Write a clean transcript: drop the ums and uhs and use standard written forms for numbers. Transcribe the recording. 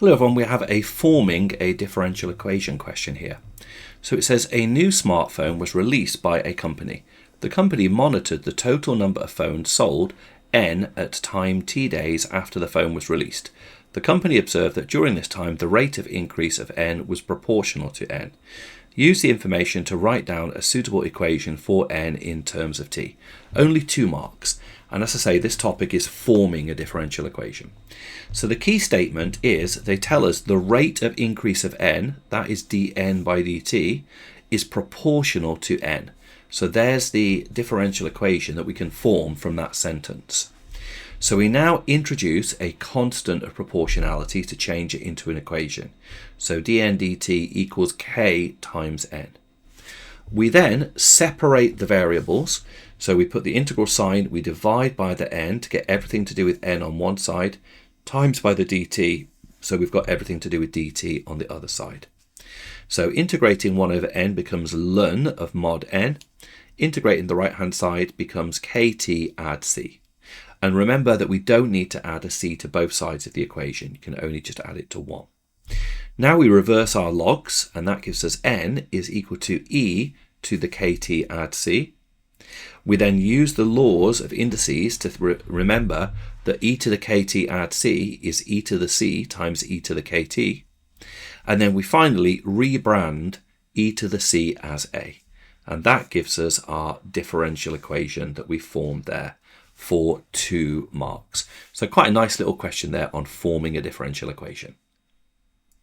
Hello everyone, we have a forming a differential equation question here. So it says a new smartphone was released by a company. The company monitored the total number of phones sold n at time t days after the phone was released. The company observed that during this time the rate of increase of n was proportional to n. Use the information to write down a suitable equation for n in terms of t. Only 2 marks. And as I say, this topic is forming a differential equation. So the key statement is they tell us the rate of increase of n, that is dn by dt, is proportional to n. So there's the differential equation that we can form from that sentence. So we now introduce a constant of proportionality to change it into an equation. So dn dt equals k times n. We then separate the variables. So we put the integral sign, we divide by the n to get everything to do with n on one side, times by the dt, so we've got everything to do with dt on the other side. So integrating 1 over n becomes ln of mod n. Integrating the right hand side becomes kt add c. And remember that we don't need to add a c to both sides of the equation, you can only just add it to 1. Now we reverse our logs, and that gives us n is equal to e to the kt add c. We then use the laws of indices to remember that e to the kt add c is e to the c times e to the kt. And then we finally rebrand e to the c as a. And that gives us our differential equation that we formed there for 2 marks. So quite a nice little question there on forming a differential equation.